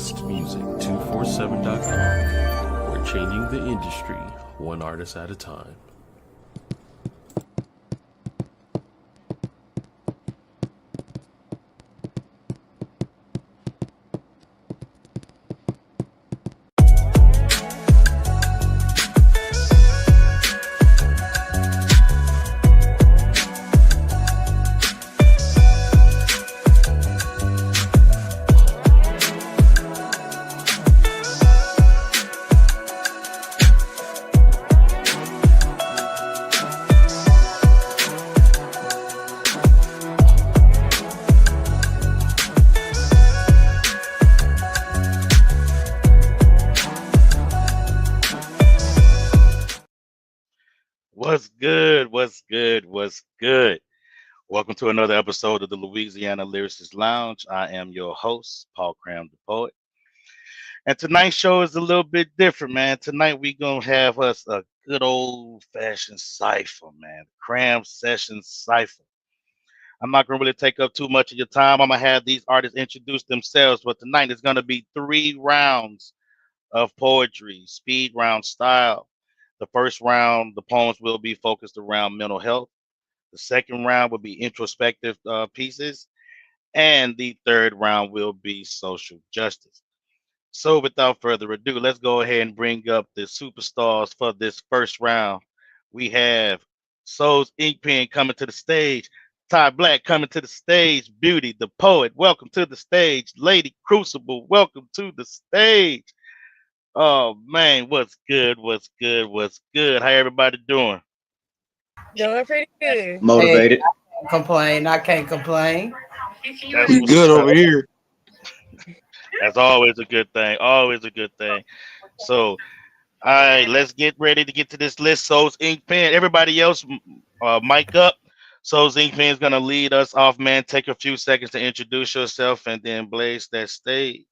lastmusic247.com. We're changing the industry one artist at a time. What's good? What's good? What's good? Welcome to another episode of the Louisiana Lyricist Lounge. I am your host, C.R.A.M the poet. And tonight's show is a little bit different, man. Tonight we're going to have us a good old-fashioned cipher, man. C.R.A.M session cipher. I'm not going to really take up too much of your time. I'm going to have these artists introduce themselves. But tonight is going to be 3 rounds of poetry, speed round style. The first round, the poems will be focused around mental health. The second round will be introspective pieces. And the third round will be social justice. So without further ado, let's go ahead and bring up the superstars for this first round. We have Soul's Ink Pen coming to the stage. Ty Black coming to the stage. Beauty, the poet, welcome to the stage. Lady Crucible, welcome to the stage. Oh man, what's good? What's good? What's good? How everybody doing? Doing pretty good. Motivated. Hey, I can't complain. I can't complain. That's We good over here. That's always a good thing. Always a good thing. So, all right, let's get ready to get to this list. Soul's Ink Pen. Everybody else, mic up. Soul's Ink Pen is gonna lead us off, man. Take a few seconds to introduce yourself and then blaze that stage.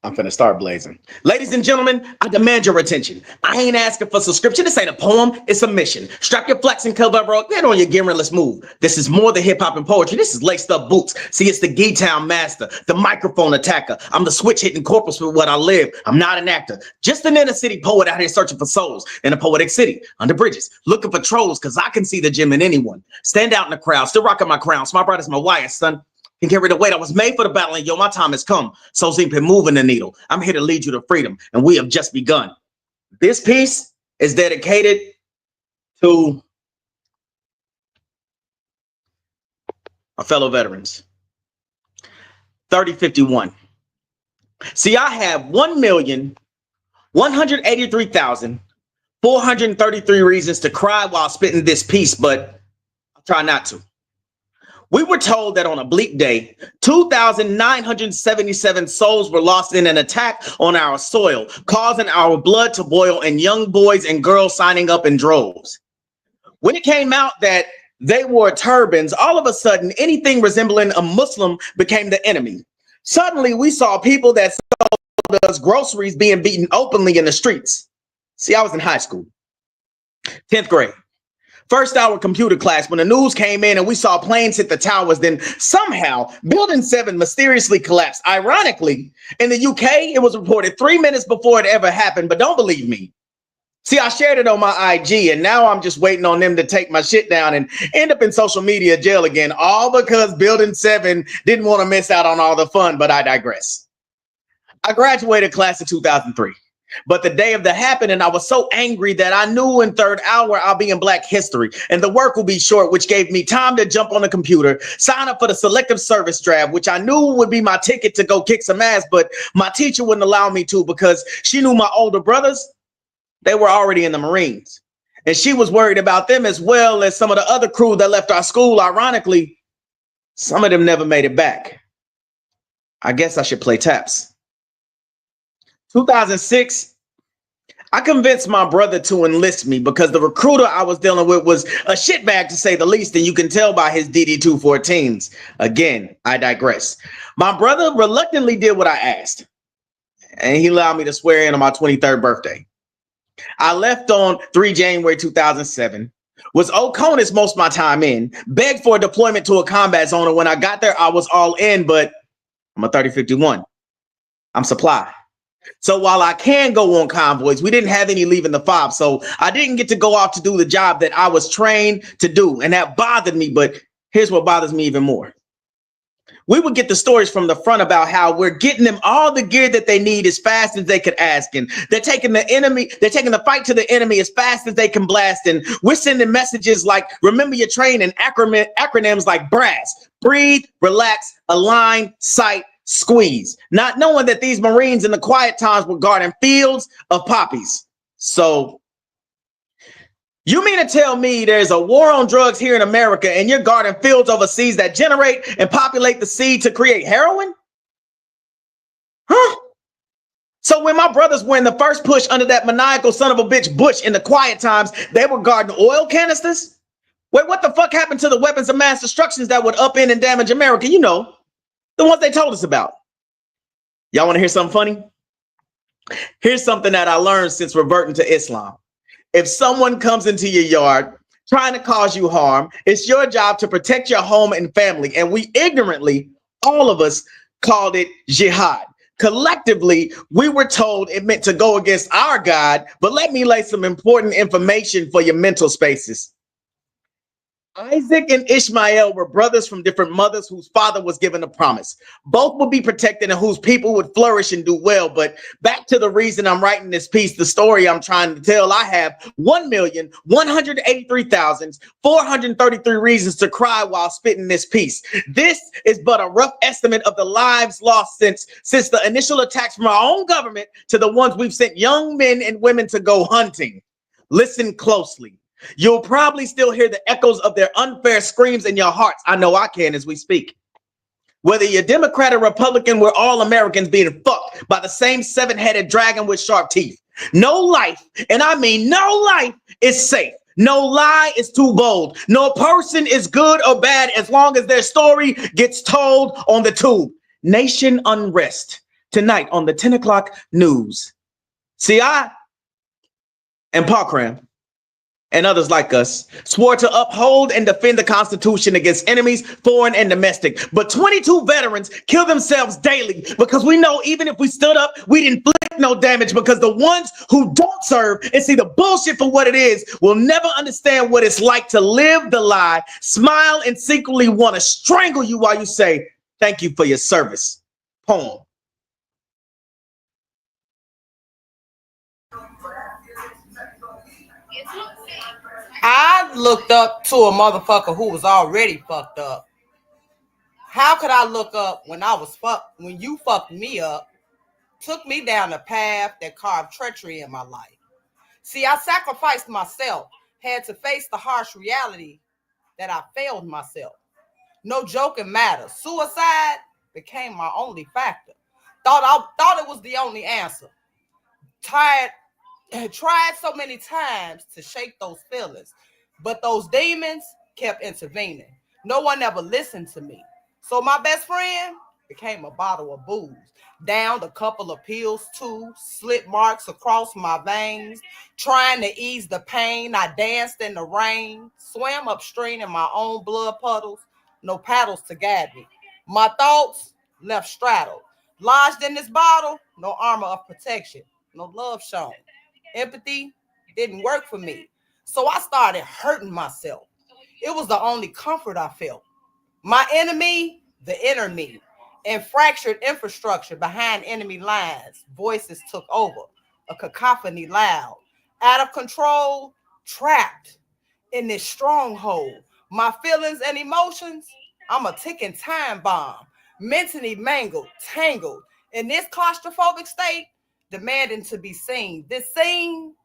I'm finna start blazing. Ladies and gentlemen, I demand your attention. I ain't asking for subscription. This ain't a poem. It's a mission. Strap your flaxen cover, get on your gear and let's move. This is more than hip hop and poetry. This is laced up boots. See, it's the G-Town master, the microphone attacker. I'm the switch hitting corpus with what I live. I'm not an actor. Just an inner city poet out here searching for souls in a poetic city, under bridges, looking for trolls because I can see the gem in anyone. Stand out in the crowd, still rocking my crown. Smart brightest my wire, son. Can carry the weight. I was made for the battle, and yo, my time has come. Soul's Ink Pen moving the needle. I'm here to lead you to freedom, and we have just begun. This piece is dedicated to our fellow veterans. 3051. See, I have 1,183,433 reasons to cry while spitting this piece, but I'll try not to. We were told that on a bleak day, 2,977 souls were lost in an attack on our soil, causing our blood to boil and young boys and girls signing up in droves. When it came out that they wore turbans, all of a sudden, anything resembling a Muslim became the enemy. Suddenly, we saw people that sold us groceries being beaten openly in the streets. See, I was in high school, 10th grade. First hour computer class, when the news came in and we saw planes hit the towers, then somehow Building 7 mysteriously collapsed. Ironically, in the UK, it was reported 3 minutes before it ever happened, but don't believe me. See, I shared it on my IG, and now I'm just waiting on them to take my shit down and end up in social media jail again, all because Building 7 didn't want to miss out on all the fun, but I digress. I graduated class of 2003. But the day of the happening, I was so angry that I knew in third hour I'll be in Black history and the work will be short, which gave me time to jump on the computer, sign up for the selective service draft, which I knew would be my ticket to go kick some ass. But my teacher wouldn't allow me to because she knew my older brothers, they were already in the Marines. And she was worried about them as well as some of the other crew that left our school. Ironically, some of them never made it back. I guess I should play taps. 2006, I convinced my brother to enlist me because the recruiter I was dealing with was a shitbag to say the least, and you can tell by his DD-214s. Again, I digress. My brother reluctantly did what I asked, and he allowed me to swear in on my 23rd birthday. I left on 3 January 2007, was Oconus most of my time in, begged for a deployment to a combat zone, and when I got there, I was all in, but I'm a 3051. I'm supply. So while I can go on convoys, we didn't have any leaving the fob. So I didn't get to go off to do the job that I was trained to do. And that bothered me. But here's what bothers me even more. We would get the stories from the front about how we're getting them all the gear that they need as fast as they could ask. And they're taking the fight to the enemy as fast as they can blast. And we're sending messages like, remember your training, acronyms like BRASS, breathe, relax, align, sight, squeeze. Not knowing that these Marines in the quiet times were guarding fields of poppies. So you mean to tell me there's a war on drugs here in America and you're guarding fields overseas that generate and populate the seed to create heroin? Huh? So when my brothers were in the first push under that maniacal son of a bitch Bush in the quiet times, they were guarding oil canisters? Wait, what the fuck happened to the weapons of mass destruction that would upend and damage America? You know, the ones they told us about. Y'all want to hear something funny? Here's something that I learned since reverting to Islam. If someone comes into your yard trying to cause you harm, it's your job to protect your home and family. And we ignorantly, all of us, called it jihad. Collectively, we were told it meant to go against our God. But let me lay some important information for your mental spaces. Isaac and Ishmael were brothers from different mothers whose father was given a promise. Both would be protected and whose people would flourish and do well. But back to the reason I'm writing this piece, the story I'm trying to tell, I have 1,183,433 reasons to cry while spitting this piece. This is but a rough estimate of the lives lost since the initial attacks from our own government to the ones we've sent young men and women to go hunting. Listen closely. You'll probably still hear the echoes of their unfair screams in your hearts. I know I can as we speak. Whether you're Democrat or Republican, we're all Americans being fucked by the same seven-headed dragon with sharp teeth. No life, and I mean no life, is safe. No lie is too bold. No person is good or bad as long as their story gets told on the tube. Nation unrest tonight on the 10 o'clock news. C.R.A.M. and C.R.A.M. and others like us swore to uphold and defend the Constitution against enemies, foreign and domestic. But 22 veterans kill themselves daily because we know even if we stood up, we'd inflict no damage because the ones who don't serve and see the bullshit for what it is will never understand what it's like to live the lie, smile, and secretly want to strangle you while you say, thank you for your service. Poem. I looked up to a motherfucker who was already fucked up. How could I look up when you fucked me up, took me down a path that carved treachery in my life? See, I sacrificed myself, had to face the harsh reality that I failed myself. No joking matter. Suicide became my only factor. Thought it was the only answer. Tried so many times to shake those feelings, but those demons kept intervening. No one ever listened to me. So my best friend became a bottle of booze. Downed a couple of pills too, slit marks across my veins. Trying to ease the pain, I danced in the rain, swam upstream in my own blood puddles. No paddles to guide me. My thoughts left straddled. Lodged in this bottle, no armor of protection, no love shown. Empathy didn't work for me. So I started hurting myself. It was the only comfort I felt. My enemy, the inner me, and fractured infrastructure behind enemy lines. Voices took over, a cacophony loud, out of control, trapped in this stronghold. My feelings and emotions, I'm a ticking time bomb, mentally mangled, tangled in this claustrophobic state, demanding to be seen. This scene,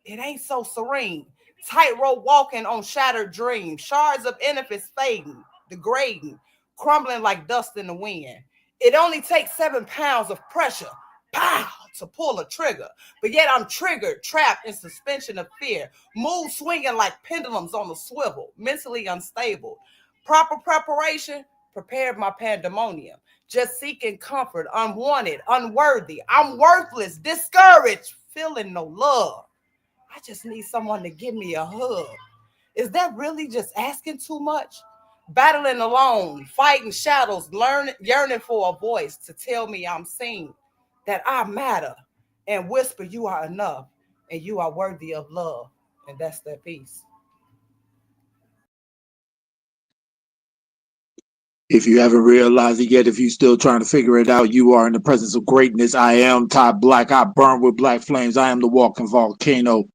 it ain't so serene. Tightrope walking on shattered dreams, shards of innocence fading, degrading, crumbling like dust in the wind. It only takes 7 pounds of pressure, pow, to pull a trigger. But yet I'm triggered, trapped in suspension of fear, mood swinging like pendulums on a swivel, mentally unstable. Proper preparation prepared my pandemonium. Just seeking comfort, unwanted, unworthy. I'm worthless, discouraged, feeling no love. I just need someone to give me a hug. Is that really just asking too much? battling alone, fighting shadows, yearning for a voice to tell me I'm seen, that I matter, and whisper you are enough, and you are worthy of love. And that's that piece. If you haven't realized it yet, if you're still trying to figure it out, you are in the presence of greatness. I am Todd Black. I burn with black flames. I am the walking volcano.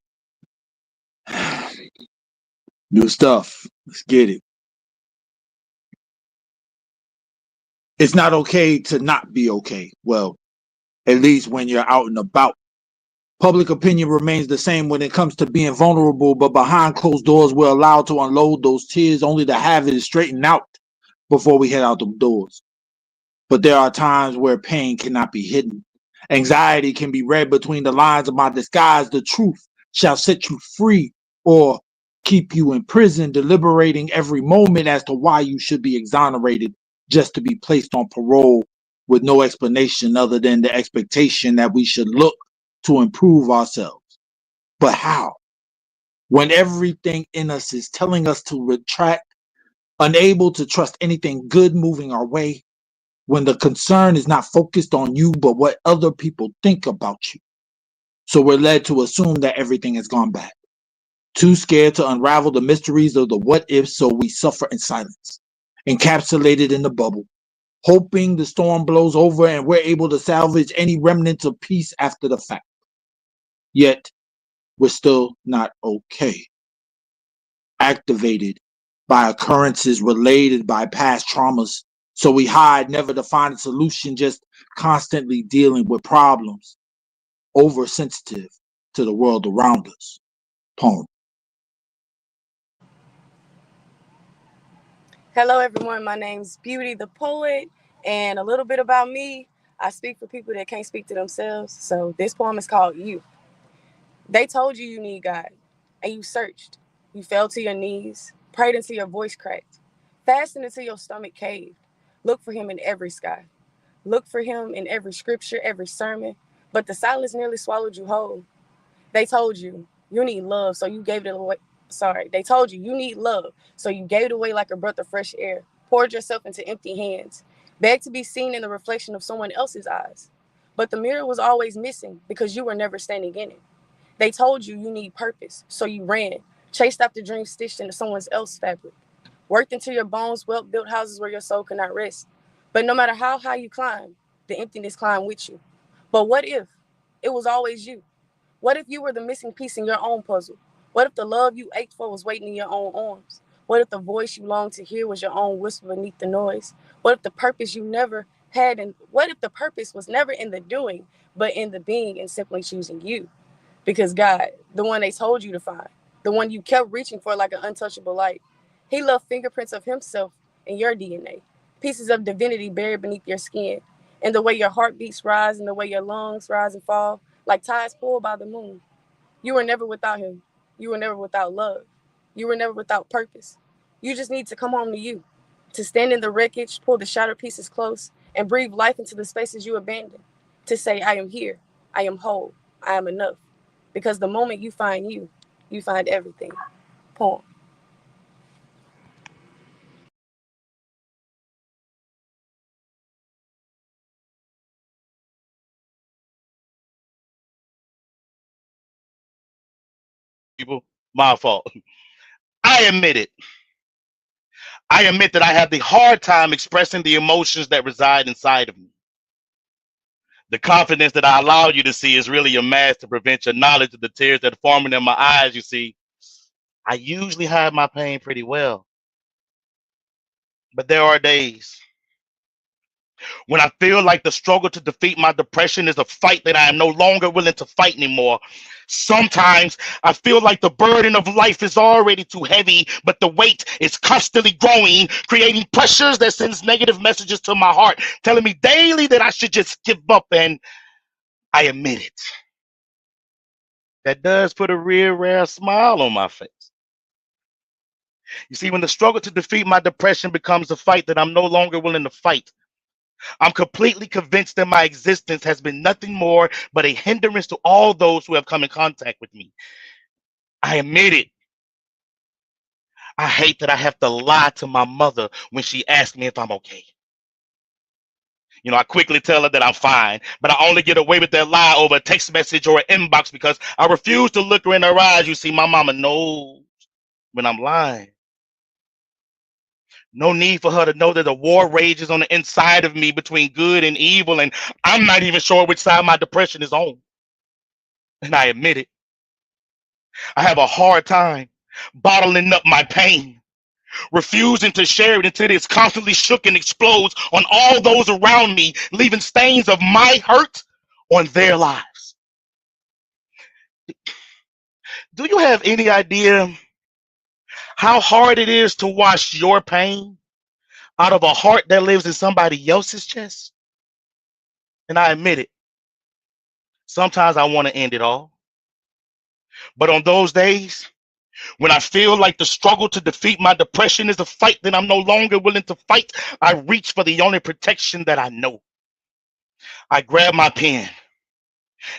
New stuff. Let's get it. It's not okay to not be okay. Well, at least when you're out and about. Public opinion remains the same when it comes to being vulnerable, but behind closed doors, we're allowed to unload those tears only to have it straightened out before we head out the doors. But there are times where pain cannot be hidden. Anxiety can be read between the lines of my disguise. The truth shall set you free or keep you in prison, deliberating every moment as to why you should be exonerated just to be placed on parole with no explanation other than the expectation that we should look to improve ourselves. But how? When everything in us is telling us to retract, unable to trust anything good moving our way, when the concern is not focused on you, but what other people think about you. So we're led to assume that everything has gone bad. Too scared to unravel the mysteries of the what ifs, so we suffer in silence, encapsulated in the bubble, hoping the storm blows over and we're able to salvage any remnants of peace after the fact. Yet, we're still not okay. Activated by occurrences related by past traumas. So we hide, never to find a solution, just constantly dealing with problems, oversensitive to the world around us. Poem. Hello, everyone. My name's Beauty the Poet, and a little bit about me. I speak for people that can't speak to themselves. So this poem is called You. They told you you need God, and you searched. You fell to your knees, prayed until your voice cracked, fasted until your stomach caved. Look for him in every sky. Look for him in every scripture, every sermon. But the silence nearly swallowed you whole. They told you you need love, so you gave it away. Sorry, they told you you need love, so you gave it away like a breath of fresh air, poured yourself into empty hands, begged to be seen in the reflection of someone else's eyes. But the mirror was always missing because you were never standing in it. They told you you need purpose, so you ran, chased after dreams stitched into someone else's fabric, worked until your bones welt, built houses where your soul could not rest. But no matter how high you climb, the emptiness climbed with you. But what if it was always you? What if you were the missing piece in your own puzzle? What if the love you ached for was waiting in your own arms? What if the voice you longed to hear was your own whisper beneath the noise? What if the purpose you never had, and what if the purpose was never in the doing, but in the being and simply choosing you? Because God, the one they told you to find, the one you kept reaching for like an untouchable light, he left fingerprints of himself in your DNA, pieces of divinity buried beneath your skin, and the way your heartbeats rise and the way your lungs rise and fall, like tides pulled by the moon. You were never without him. You were never without love. You were never without purpose. You just need to come home to you, to stand in the wreckage, pull the shattered pieces close, and breathe life into the spaces you abandoned. To say, I am here, I am whole, I am enough. Because the moment you find you find everything. Poem. People, my fault. I admit it. I admit that I have the hard time expressing the emotions that reside inside of me. The confidence that I allow you to see is really a mask to prevent your knowledge of the tears that are forming in my eyes. You see, I usually hide my pain pretty well, but there are days when I feel like the struggle to defeat my depression is a fight that I am no longer willing to fight anymore. Sometimes I feel like the burden of life is already too heavy, but the weight is constantly growing, creating pressures that sends negative messages to my heart, telling me daily that I should just give up, and I admit it. That does put a real rare smile on my face. You see, when the struggle to defeat my depression becomes a fight that I'm no longer willing to fight, I'm completely convinced that my existence has been nothing more but a hindrance to all those who have come in contact with me. I admit it. I hate that I have to lie to my mother when she asks me if I'm okay. You know, I quickly tell her that I'm fine, but I only get away with that lie over a text message or an inbox because I refuse to look her in her eyes. You see, my mama knows when I'm lying. No need for her to know that a war rages on the inside of me between good and evil, and I'm not even sure which side my depression is on. And I admit it. I have a hard time bottling up my pain, refusing to share it until it's constantly shook and explodes on all those around me, leaving stains of my hurt on their lives. Do you have any idea how hard it is to wash your pain out of a heart that lives in somebody else's chest? And I admit it. Sometimes I want to end it all. But on those days, when I feel like the struggle to defeat my depression is a fight that I'm no longer willing to fight, I reach for the only protection that I know. I grab my pen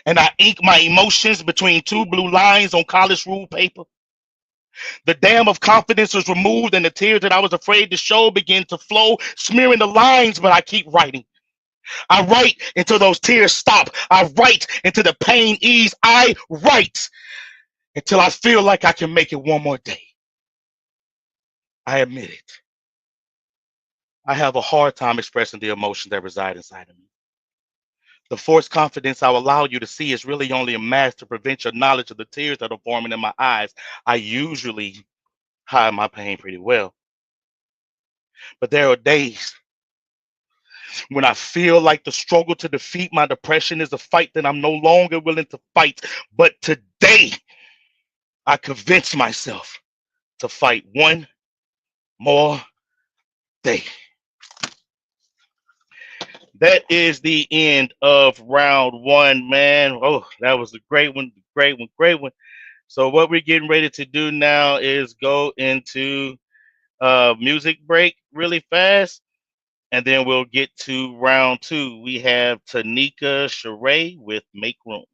and I ink my emotions between two blue lines on college rule paper. The dam of confidence was removed and the tears that I was afraid to show begin to flow, smearing the lines, but I keep writing. I write until those tears stop. I write until the pain ease. I write until I feel like I can make it one more day. I admit it. I have a hard time expressing the emotions that reside inside of me. The forced confidence I will allow you to see is really only a mask to prevent your knowledge of the tears that are forming in my eyes. I usually hide my pain pretty well. But there are days when I feel like the struggle to defeat my depression is a fight that I'm no longer willing to fight. But today, I convince myself to fight one more day. That is the end of round one, man. Oh, that was a great one, great one, great one. So what we're getting ready to do now is go into music break really fast, and then we'll get to round two. We have Tanika Sheree with Make Room.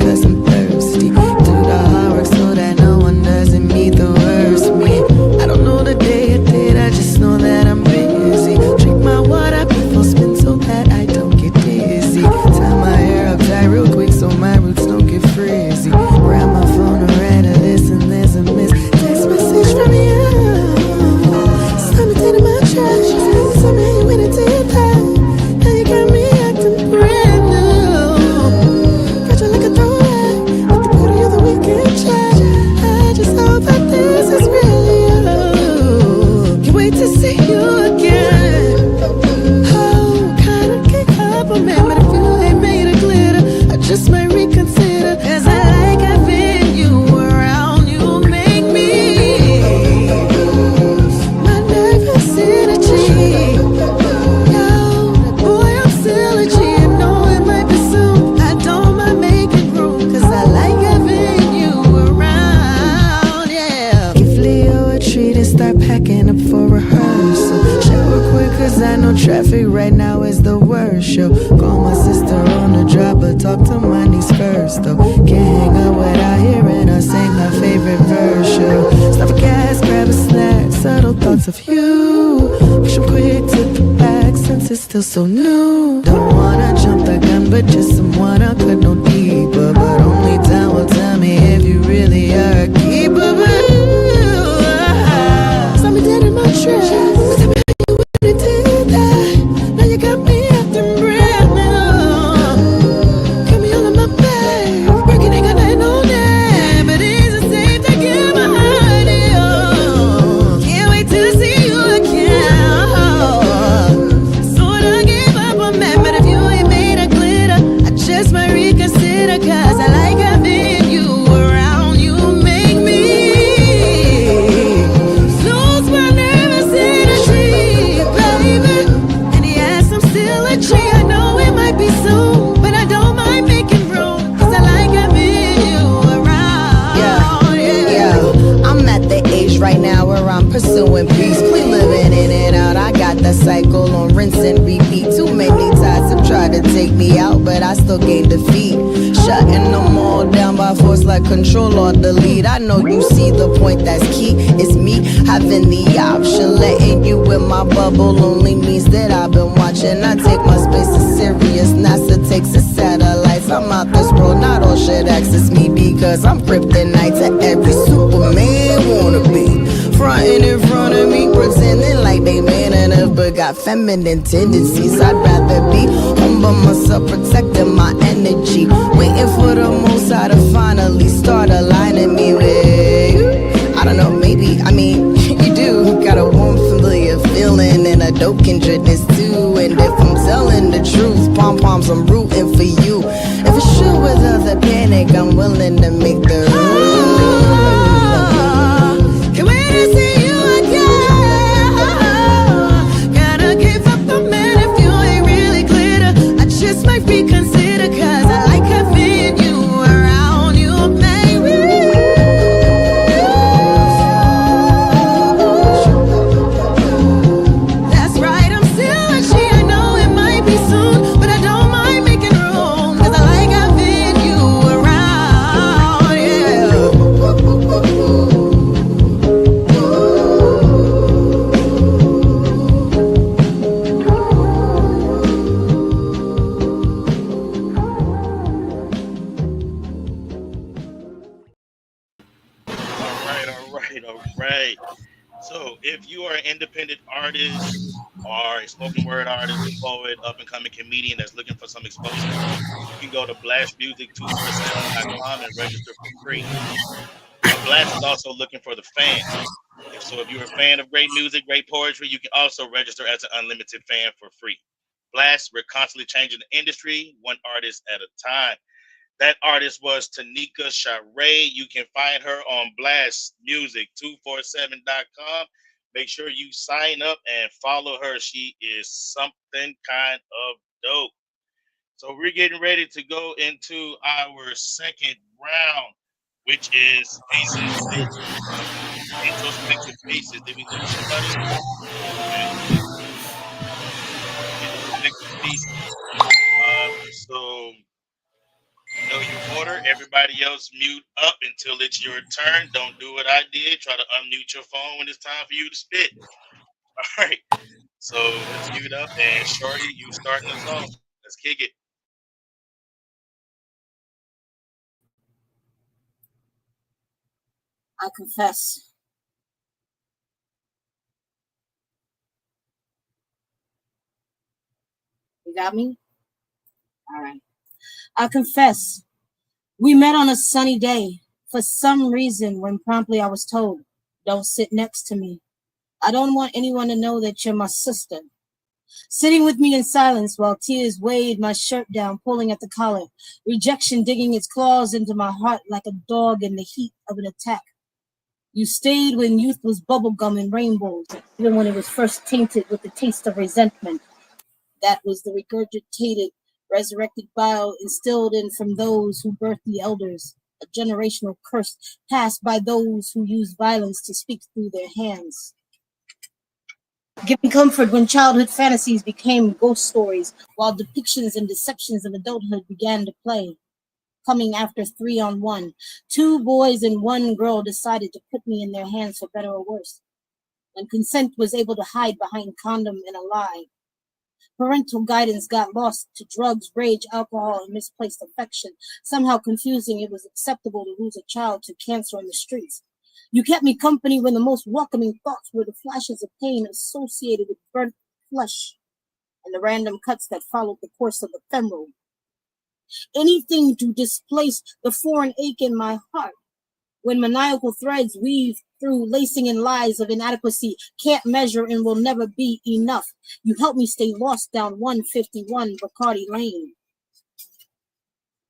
Cause I'm thirsty. Do the hard work so that no one doesn't meet the worst me. I don't know the day or date, I just know that I'm busy. Drink my water before spin so that I don't get dizzy. Tie my hair up tight real quick so my roots don't get frizzy. Grab my phone and write a list and there's a miss text message from you. Slam it into my trash. Tell me how you went into your time. Now you got me acting brand new. Fragile like a throwback, with the booty of the weekend chat. I just hope that this is really you. Can't wait to see you again. Oh, kinda can't compliment, but if you ain't made of glitter, I just might reconsider. Cause I like having you around, you make me lose my nervous energy. Yo, boy, I'm still a G. I know it might be soon. I don't mind making room, cause I like having you around, yeah. Give Leo a treat and start packing up for rehearsal. Shower quick cause I know traffic right now is the worst, yo. Call my sister on the drop, but talk to my niece first, though. Can't hang out without hearing her sing her favorite verse, yo. Stop for gas, grab a snack, subtle thoughts of you. Push 'em quick to the back since it's still so new. Don't wanna jump the gun, but just someone I could know deeper. But only time will tell me if you really are a keeper. But saw me dead in my tracks. Tell me how you would've did that. Now you got me acting brand new. Got me all in my bag. Working ain't got nothing on that, but it's the same to give my heart to you. Can't wait to see you again. Sorta give up on that, but if you take me out, but I still gain defeat. Shutting them all down by force like control or delete. I know you see the point that's key. It's me having the option. Letting you in my bubble only means that I've been watching. I take my space as serious. NASA takes the satellites. I'm out this world, not all shit access me because I'm kryptonite to every Superman wanna be. Frontin' in front of me, pretending like they man enough, but got feminine tendencies. I'd rather be home by myself, protecting my energy, waiting for the most high to finally start aligning me with you. I don't know, maybe, I mean, you do got a warm familiar feeling and a dope kindredness too. And if I'm telling the truth, pom-poms, I'm rooting for you. If it's true without the panic, I'm willing to make the rules. Right. So if you are an independent artist or a spoken word artist, a poet, up and coming comedian that's looking for some exposure, you can go to blastmusic247.com and register for free. Blast is also looking for the fans. If you're a fan of great music, great poetry, you can also register as an unlimited fan for free. Blast, we're constantly changing the industry, one artist at a time. That artist was Tanika C.R.A.M. You can find her on blastmusic247.com. Make sure you sign up and follow her. She is something kind of dope. So we're getting ready to go into our second round, which is faces. Introspective faces. Did we lose somebody? Okay. Introspective faces. So you know your order. Everybody else mute up until it's your turn. Don't do what I did. Try to unmute your phone when it's time for you to spit. All right. So let's mute up. And Shorty, you starting us off. Let's kick it. I confess. You got me? All right. I confess. We met on a sunny day. For some reason, when promptly I was told, don't sit next to me. I don't want anyone to know that you're my sister. Sitting with me in silence while tears weighed my shirt down, pulling at the collar. Rejection digging its claws into my heart like a dog in the heat of an attack. You stayed when youth was bubblegum and rainbows, even when it was first tainted with the taste of resentment. That was the regurgitated, resurrected bile instilled in from those who birthed the elders, a generational curse passed by those who used violence to speak through their hands. Giving comfort when childhood fantasies became ghost stories, while depictions and deceptions of adulthood began to play. Coming after 3-on-1, 2 boys and 1 girl decided to put me in their hands for better or worse. When consent was able to hide behind condom and a lie. Parental guidance got lost to drugs, rage, alcohol, and misplaced affection, somehow confusing it was acceptable to lose a child to cancer in the streets. You kept me company when the most welcoming thoughts were the flashes of pain associated with burnt flesh and the random cuts that followed the course of the femoral. Anything to displace the foreign ache in my heart when maniacal threads weave through lacing in lies of inadequacy, can't measure and will never be enough. You helped me stay lost down 151 Bacardi Lane.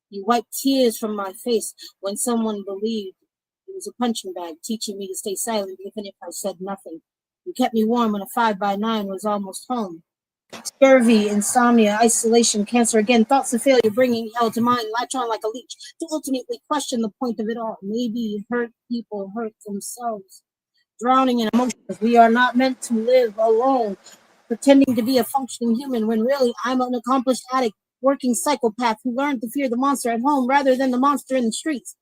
You wiped tears from my face when someone believed it was a punching bag, teaching me to stay silent even if I said nothing. You kept me warm when a 5x9 was almost home. Scurvy, insomnia, isolation, cancer again, thoughts of failure bringing hell to mind, latch on like a leech to ultimately question the point of it all. Maybe hurt people hurt themselves. Drowning in emotions. We are not meant to live alone, pretending to be a functioning human when really I'm an accomplished addict working psychopath who learned to fear the monster at home rather than the monster in the streets.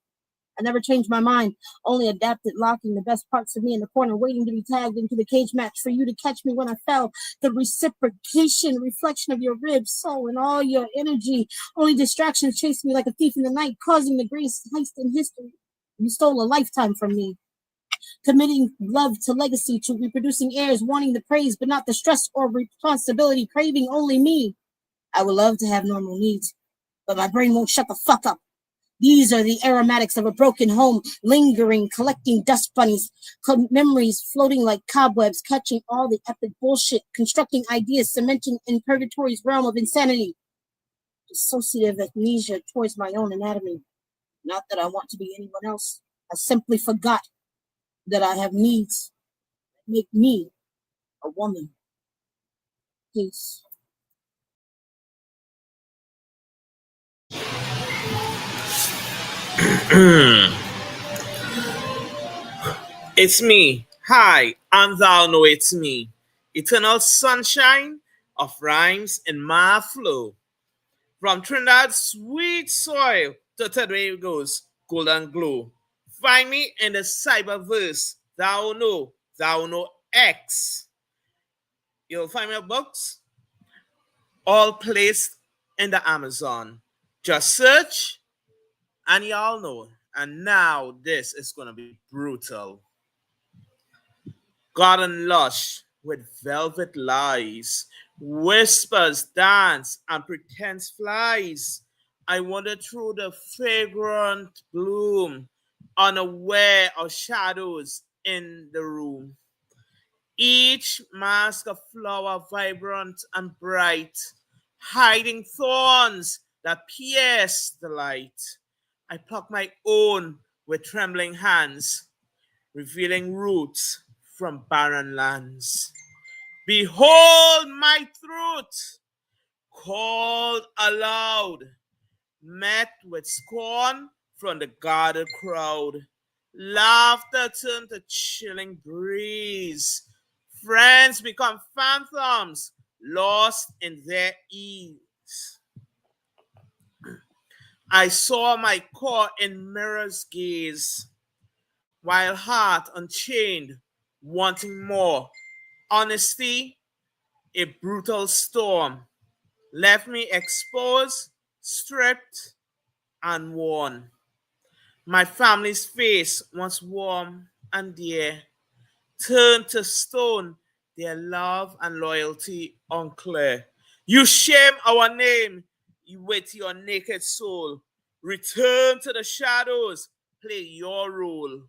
I never changed my mind, only adapted, locking the best parts of me in the corner, waiting to be tagged into the cage match for you to catch me when I fell. The reciprocation, reflection of your ribs, soul, and all your energy. Only distractions chased me like a thief in the night, causing the greatest heist in history. You stole a lifetime from me. Committing love to legacy, to reproducing heirs, wanting the praise, but not the stress or responsibility, craving only me. I would love to have normal needs, but my brain won't shut the fuck up. These are the aromatics of a broken home, lingering, collecting dust bunnies, memories floating like cobwebs, catching all the epic bullshit, constructing ideas, cementing in purgatory's realm of insanity. Dissociative amnesia towards my own anatomy. Not that I want to be anyone else. I simply forgot that I have needs that make me a woman. Peace. It's me. Hi, and thou know it's me. Eternal sunshine of rhymes in my flow. From Trinidad's sweet soil to today goes golden glow. Find me in the cyberverse. Thou know X. You'll find my books all placed in the Amazon. Just search and y'all know. And now this is gonna be brutal. Garden lush with velvet lies, whispers dance and pretense flies. I wander through the fragrant bloom, unaware of shadows in the room. Each mask of flower vibrant and bright, hiding thorns that pierce the light. I pluck my own with trembling hands, revealing roots from barren lands. Behold my truth, called aloud, met with scorn from the guarded crowd. Laughter turned to chilling breeze. Friends become phantoms, lost in their ease. I saw my core in mirror's gaze, while heart unchained, wanting more. Honesty, a brutal storm, left me exposed, stripped, and worn. My family's face, once warm and dear, turned to stone, their love and loyalty unclear. You shame our name with your naked soul. Return to the shadows, play your role.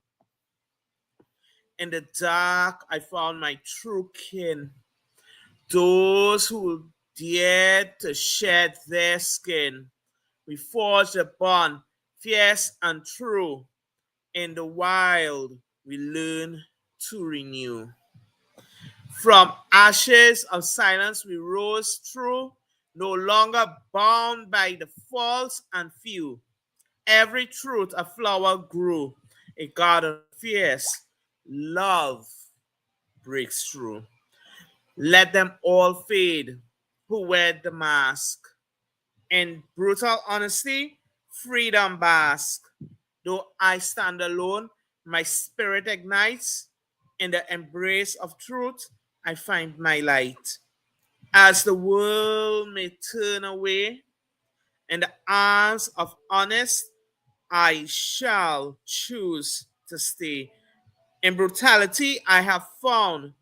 In the dark, I found my true kin, those who dared to shed their skin. We forged a bond, fierce and true. In the wild, we learn to renew. From ashes of silence, we rose through, no longer bound by the false and few. Every truth a flower grew, a garden fierce. Love breaks through. Let them all fade who wear the mask. In brutal honesty, freedom bask. Though I stand alone, my spirit ignites. In the embrace of truth, I find my light. As the world may turn away, in the arms of honest, I shall choose to stay. In brutality, I have found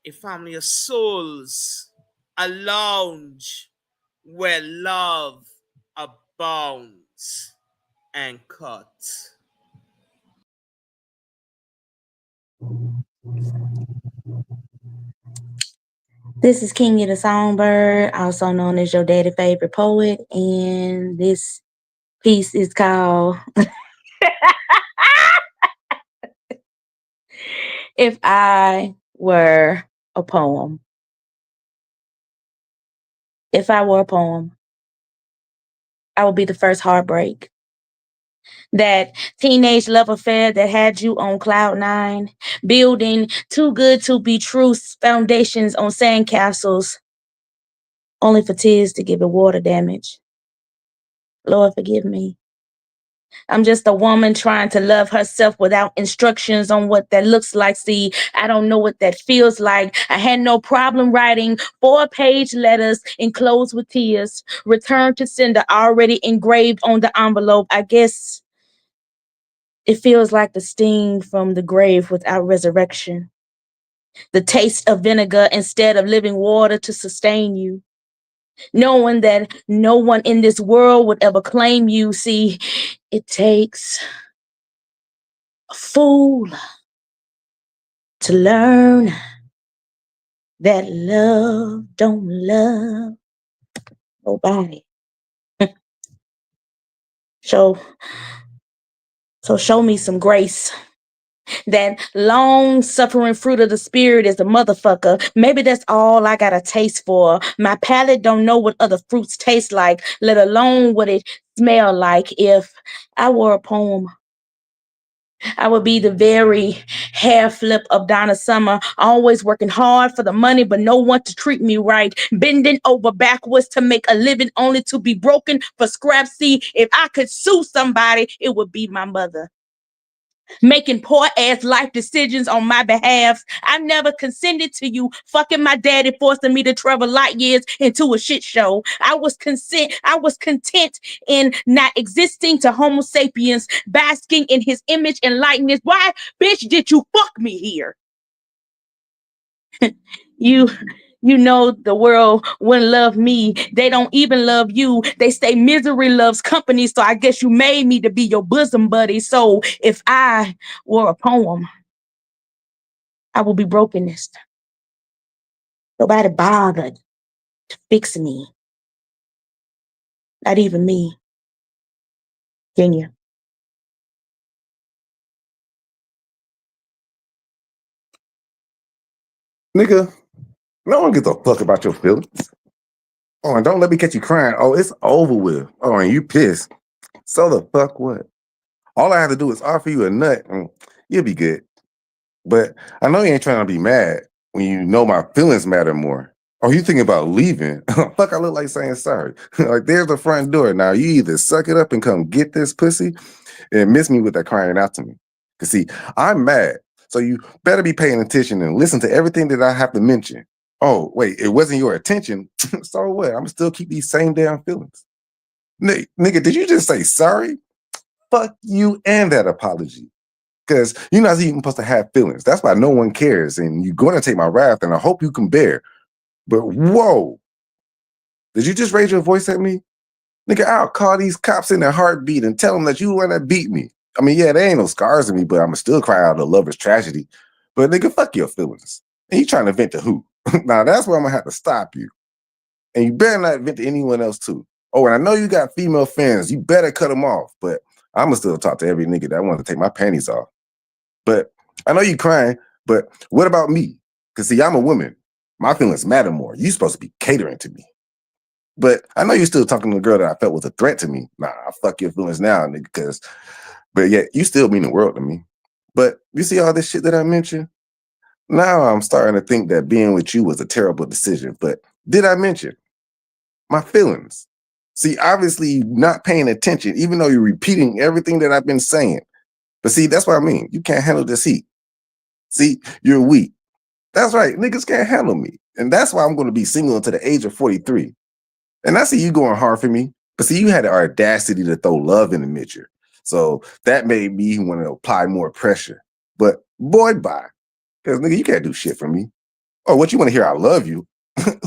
a family of souls, a lounge where love abounds and cut. This is Kingy the Songbird, also known as your daddy favorite poet, and this piece is called If I Were a Poem. If I were a poem, I would be the first heartbreak. That teenage love affair that had you on cloud nine, building too good to be true foundations on sandcastles, only for tears to give it water damage. Lord, forgive me. I'm just a woman trying to love herself without instructions on what that looks like. See, I don't know what that feels like. I had no problem writing 4-page letters enclosed with tears. Return to sender already engraved on the envelope. I guess it feels like the sting from the grave without resurrection. The taste of vinegar instead of living water to sustain you. Knowing that no one in this world would ever claim you. See, it takes a fool to learn that love don't love nobody. So show me some grace. That long-suffering fruit of the spirit is a motherfucker. Maybe that's all I got a taste for. My palate don't know what other fruits taste like, let alone what it smell like. If I were a poem, I would be the very hair flip of Donna Summer, always working hard for the money, but no one to treat me right. Bending over backwards to make a living, only to be broken for scraps. See, if I could sue somebody, it would be my mother. Making poor ass life decisions on my behalf. I never consented to you fucking my daddy, forcing me to travel light years into a shit show. I was content in not existing to Homo sapiens, basking in his image and likeness. Why, bitch, did you fuck me here? You know the world wouldn't love me. They don't even love you. They say misery loves company. So I guess you made me to be your bosom buddy. So if I were a poem, I would be brokenness. Nobody bothered to fix me. Not even me. Kenya. Nigga, no one gives a fuck about your feelings. Oh, and don't let me catch you crying. Oh, it's over with. Oh, and you pissed. So the fuck what? All I have to do is offer you a nut and you'll be good. But I know you ain't trying to be mad when you know my feelings matter more. Or you thinking about leaving. Fuck, I look like saying sorry. Like, there's the front door. Now, you either suck it up and come get this pussy and miss me with that crying out to me. Because, see, I'm mad. So you better be paying attention and listen to everything that I have to mention. Oh, wait, it wasn't your attention. So what? I'm going to still keep these same damn feelings. Nigga, did you just say sorry? Fuck you and that apology. Because you're not even supposed to have feelings. That's why no one cares. And you're going to take my wrath, and I hope you can bear. But whoa, did you just raise your voice at me? Nigga, I'll call these cops in a heartbeat and tell them that you the one that beat me. I mean, yeah, there ain't no scars in me, but I'ma still cry out a lover's tragedy. But nigga, fuck your feelings. And you trying to vent to who? Now that's where I'm gonna have to stop you. And you better not vent to anyone else too. Oh, and I know you got female fans. You better cut them off. But I'ma still talk to every nigga that wants to take my panties off. But I know you crying, but what about me? Because see, I'm a woman. My feelings matter more. You supposed to be catering to me. But I know you're still talking to the girl that I felt was a threat to me. Nah, I fuck your feelings now, nigga, but yet you still mean the world to me. But you see all this shit that I mentioned? Now I'm starting to think that being with you was a terrible decision. But did I mention my feelings? See, obviously you're not paying attention, even though you're repeating everything that I've been saying. But see, that's what I mean. You can't handle this heat. See, you're weak. That's right. Niggas can't handle me. And that's why I'm going to be single until the age of 43. And I see you going hard for me. But see, you had the audacity to throw love in the mixture. So that made me want to apply more pressure. But boy, bye. Because nigga, you can't do shit for me. Oh, what you want to hear? I love you.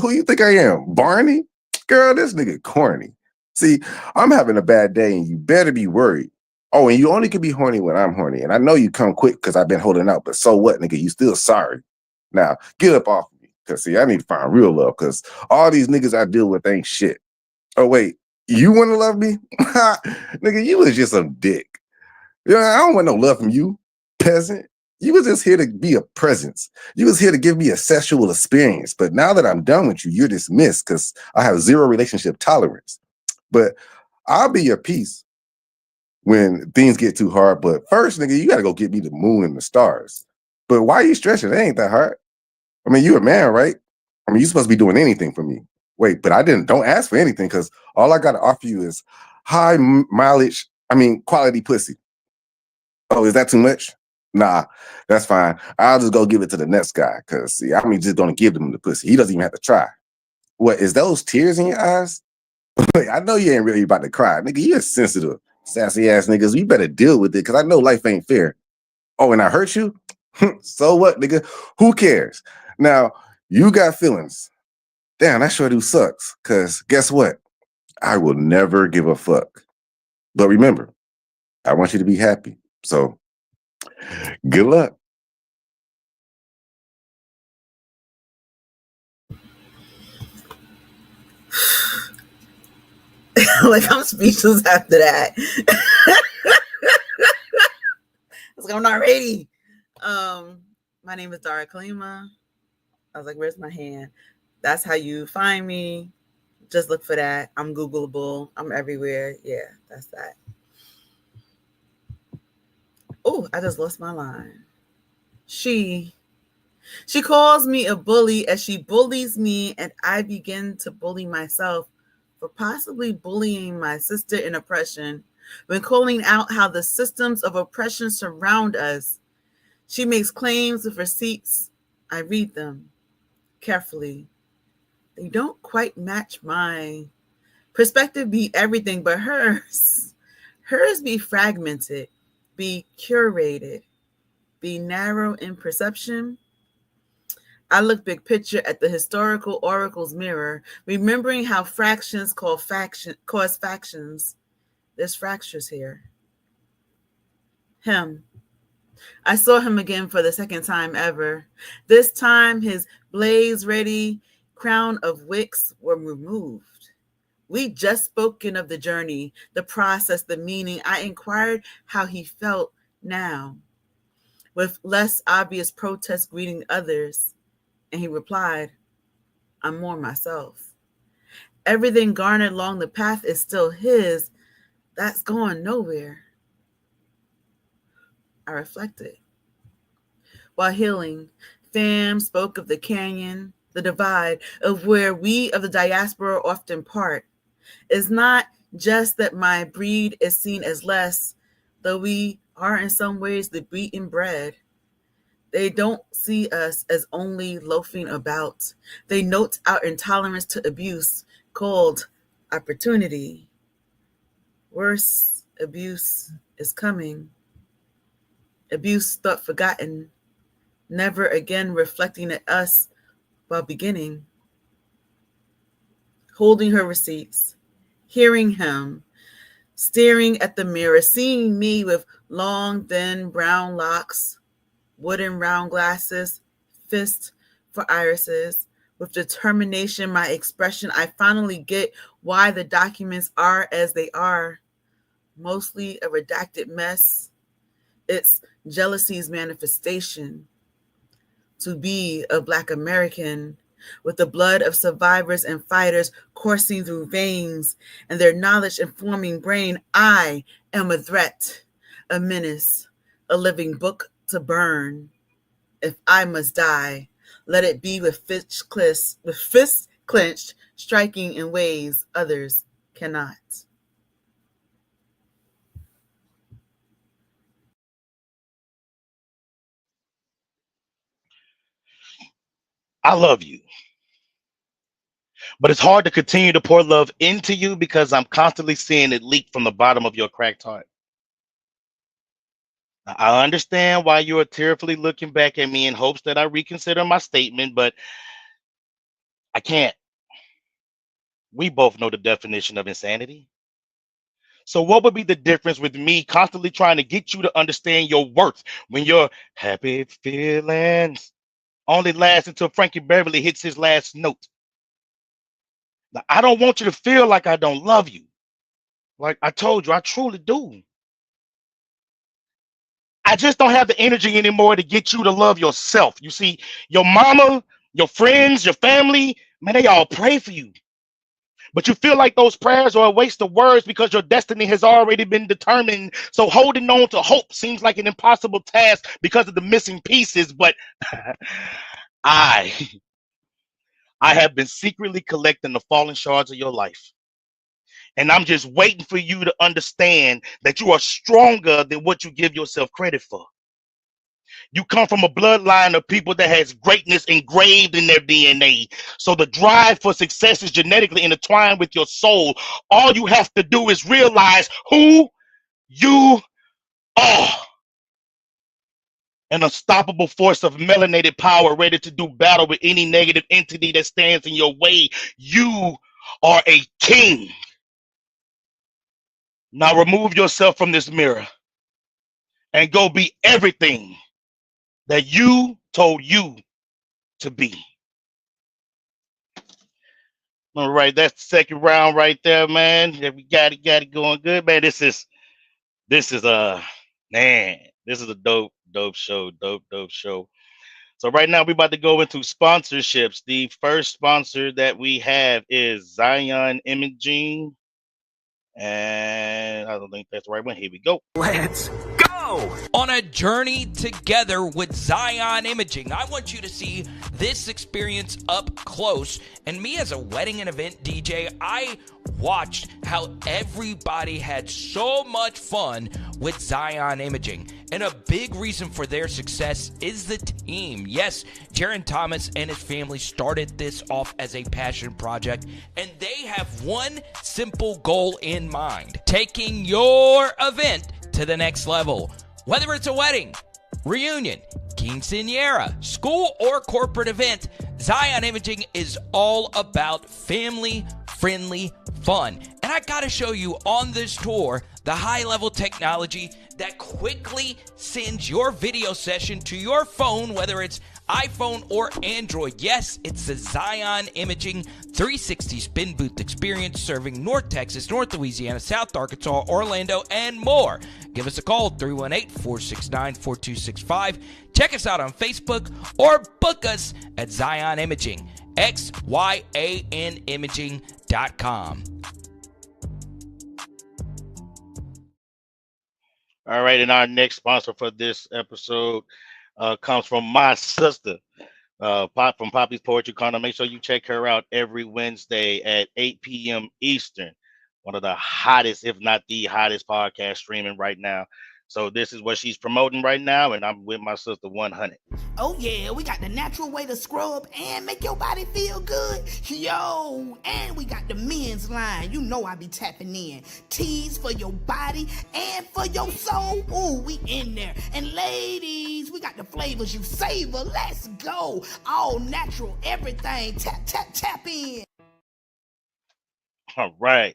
Who you think I am? Barney? Girl, this nigga corny. See, I'm having a bad day and you better be worried. Oh, and you only can be horny when I'm horny. And I know you come quick because I've been holding out, but so what, nigga? You still sorry. Now, get up off of me. Because, see, I need to find real love because all these niggas I deal with ain't shit. Oh, wait, you want to love me? Nigga, you was just a dick. You know, I don't want no love from you, peasant. You was just here to be a presence. You was here to give me a sexual experience. But now that I'm done with you, you're dismissed because I have zero relationship tolerance. But I'll be your peace when things get too hard. But first, nigga, you got to go get me the moon and the stars. But why are you stretching? It ain't that hard. I mean, you're a man, right? I mean, you're supposed to be doing anything for me. Wait, but don't ask for anything because all I got to offer you is high mileage, quality pussy. Oh, is that too much? Nah, that's fine. I'll just go give it to the next guy because, see, I'm just going to give him the pussy. He doesn't even have to try. What, is those tears in your eyes? I know you ain't really about to cry. Nigga, you're sensitive, sassy ass niggas. You better deal with it because I know life ain't fair. Oh, and I hurt you? So what, nigga? Who cares? Now, you got feelings. Damn, that sure do sucks because guess what? I will never give a fuck. But remember, I want you to be happy. So, good luck. Like, I'm speechless after that. It's like, I'm not ready. My name is Dara Kalima. I was like, where's my hand? That's how you find me. Just look for that. I'm Googleable. I'm everywhere. Yeah, that's that. Oh, I just lost my line. She calls me a bully as she bullies me, and I begin to bully myself for possibly bullying my sister in oppression when calling out how the systems of oppression surround us. She makes claims with receipts. I read them carefully. They don't quite match mine. Perspective be everything, but hers be fragmented, be curated, be narrow in perception. I look big picture at the historical oracle's mirror, remembering how fractions cause factions. There's fractures here. Him. I saw him again for the second time ever. This time his blaze-ready crown of wicks were removed. We just spoken of the journey, the process, the meaning. I inquired how he felt now, with less obvious protest greeting others. And he replied, I'm more myself. Everything garnered along the path is still his. That's going nowhere. I reflected. While healing, Fam spoke of the canyon, the divide of where we of the diaspora often part. It's not just that my breed is seen as less, though we are in some ways the beaten bread. They don't see us as only loafing about. They note our intolerance to abuse, called opportunity. Worse, abuse is coming. Abuse thought forgotten, never again reflecting at us while beginning. Holding her receipts, hearing him, staring at the mirror, seeing me with long, thin brown locks, wooden round glasses, fist for irises. With determination, my expression, I finally get why the documents are as they are. Mostly a redacted mess. It's jealousy's manifestation. To be a Black American with the blood of survivors and fighters coursing through veins and their knowledge informing brain, I am a threat, a menace, a living book to burn. If I must die, let it be with fists clenched, striking in ways others cannot. I love you. But it's hard to continue to pour love into you because I'm constantly seeing it leak from the bottom of your cracked heart. I understand why you are tearfully looking back at me in hopes that I reconsider my statement, but I can't. We both know the definition of insanity. So what would be the difference with me constantly trying to get you to understand your worth when your happy feelings only last until Frankie Beverly hits his last note? Now, I don't want you to feel like I don't love you. Like I told you, I truly do. I just don't have the energy anymore to get you to love yourself. You see, your mama, your friends, your family, man, they all pray for you. But you feel like those prayers are a waste of words because your destiny has already been determined. So holding on to hope seems like an impossible task because of the missing pieces. But I have been secretly collecting the fallen shards of your life. And I'm just waiting for you to understand that you are stronger than what you give yourself credit for. You come from a bloodline of people that has greatness engraved in their DNA. So the drive for success is genetically intertwined with your soul. All you have to do is realize who you are. An unstoppable force of melanated power ready to do battle with any negative entity that stands in your way. You are a king. Now remove yourself from this mirror and go be everything that you told you to be. All right, that's the second round right there, man. Yeah, we got it going good, man. This is man, this is a dope show. So right now we're about to go into sponsorships. The first sponsor that we have is Zion Imaging. And I don't think that's the right one. Here we go. Let's go on a journey together with Zion Imaging. I want you to see this experience up close. And me as a wedding and event DJ, I watched how everybody had so much fun with Zion Imaging. And a big reason for their success is the team. Yes, Jaron Thomas and his family started this off as a passion project, and they have one simple goal in mind: taking your event to the next level. Whether it's a wedding, reunion, quinceañera, school, or corporate event, Zion Imaging is all about family-friendly fun. And I gotta show you on this tour the high-level technology that quickly sends your video session to your phone, whether it's iPhone or Android. Yes, it's the Zion Imaging 360 spin booth experience, serving North Texas, North Louisiana, South Arkansas, Orlando, and more. Give us a call, 318-469-4265. Check us out on Facebook or book us at Zion Imaging, XYAN Imaging.com. All right, and our next sponsor for this episode comes from my sister, Pop from Poppy's Poetry Corner. Make sure you check her out every Wednesday at 8 p.m. Eastern. One of the hottest, if not the hottest podcast streaming right now. So this is what she's promoting right now, and I'm with my sister 100. Oh yeah, we got the natural way to scrub and make your body feel good. Yo, and we got the men's line. You know I be tapping in. Teas for your body and for your soul. Ooh, we in there. And ladies, we got the flavors you savor. Let's go. All natural, everything. Tap, tap, tap in. All right.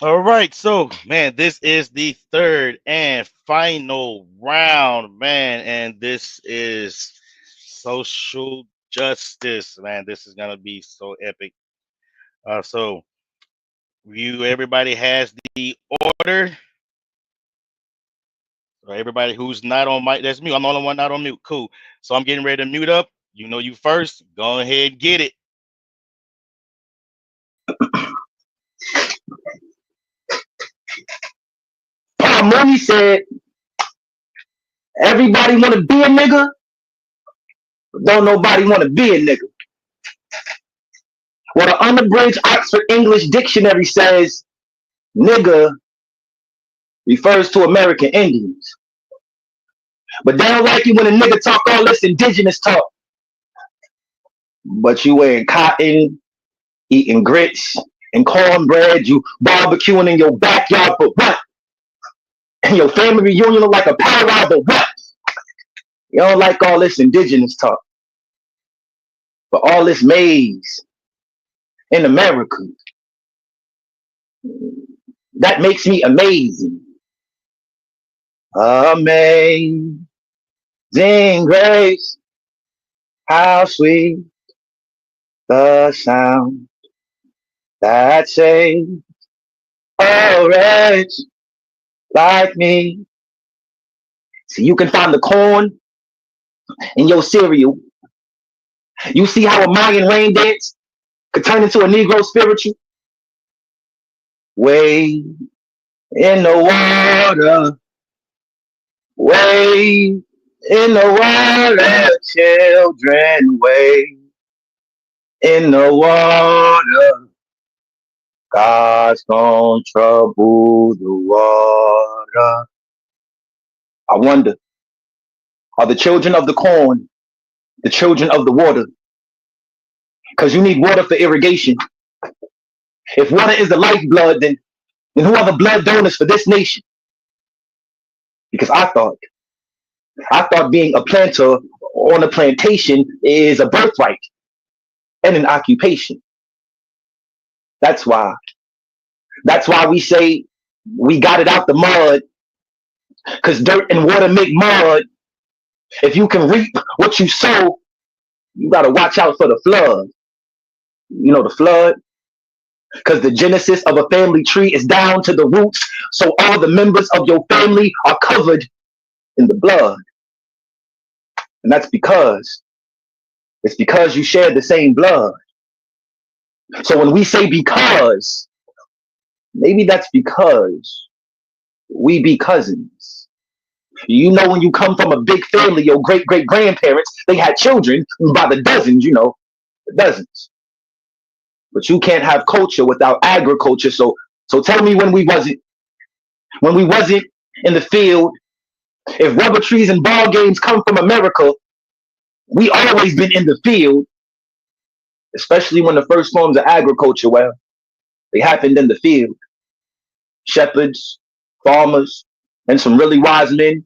All right, so man, this is the third and final round, man, and this is social justice, man. This is gonna be so epic. So everybody has the order. So everybody who's not on mic, that's me. I'm the only one not on mute. Cool. So I'm getting ready to mute up. You know you first. Go ahead and get it. Money said, everybody want to be a nigga, but don't nobody want to be a nigga. Well, the unabridged Oxford English Dictionary says, nigga refers to American Indians. But they don't like you when a nigga talk all this indigenous talk. But you wearing cotton, eating grits and cornbread, you barbecuing in your backyard, but what? And your family reunion look like a powwow, but what? You don't like all this indigenous talk. But all this maize in America, that makes me amazing. Amazing grace, how sweet the sound that saved a wretch like me. So you can find the corn in your cereal. You see how a Mayan rain dance could turn into a Negro spiritual? Way in the water, way in the water, children, way in the water. God's gonna trouble the water. I wonder, are the children of the corn the children of the water? Because you need water for irrigation. If water is the lifeblood, then who are the blood donors for this nation? Because I thought being a planter on a plantation is a birthright and an occupation. That's why. That's why we say we got it out the mud, because dirt and water make mud. If you can reap what you sow, you got to watch out for the flood. You know the flood? Because the genesis of a family tree is down to the roots, so all the members of your family are covered in the blood. And that's because it's because you share the same blood. So when we say because, maybe that's because we be cousins. You know, when you come from a big family, your great great grandparents, they had children by the dozens, dozens. But you can't have culture without agriculture. So tell me when we wasn't in the field, if rubber trees and ball games come from America, we always been in the field, especially when the first forms of agriculture, well, they happened in the field. Shepherds, farmers, and some really wise men,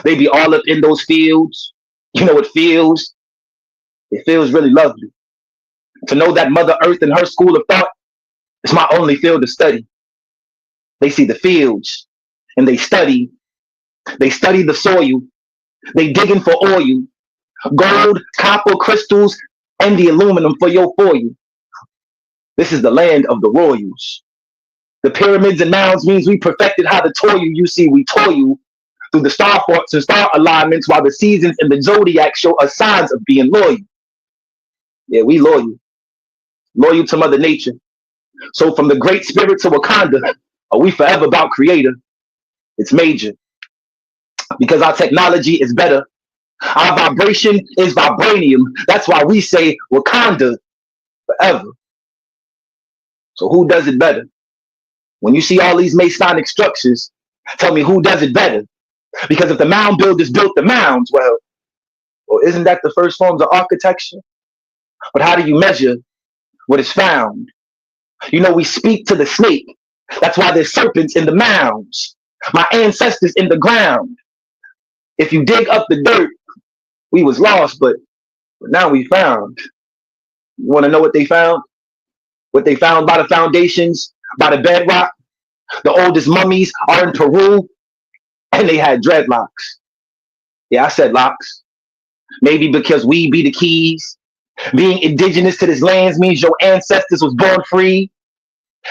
they be all up in those fields. You know, it feels really lovely. To know that Mother Earth and her school of thought is my only field of study. They see the fields and they study the soil, they digging for oil, gold, copper, crystals, and the aluminum for your foil. This is the land of the royals. The pyramids and mounds means we perfected how to toil. You see, we toil through the star forts and star alignments while the seasons and the zodiac show us signs of being loyal. Yeah, we loyal to Mother Nature. So from the great spirit to Wakanda, are we forever about creator? It's major because our technology is better. Our vibration is vibranium. That's why we say Wakanda forever. So who does it better? When you see all these Masonic structures, tell me who does it better? Because if the mound builders built the mounds, well, isn't that the first forms of architecture? But how do you measure what is found? You know, we speak to the snake. That's why there's serpents in the mounds. My ancestors in the ground. If you dig up the dirt, we was lost, but now we found. You want to know what they found? What they found by the foundations, by the bedrock? The oldest mummies are in Peru, and they had dreadlocks. Yeah, I said locks. Maybe because we be the keys. Being indigenous to this land means your ancestors was born free.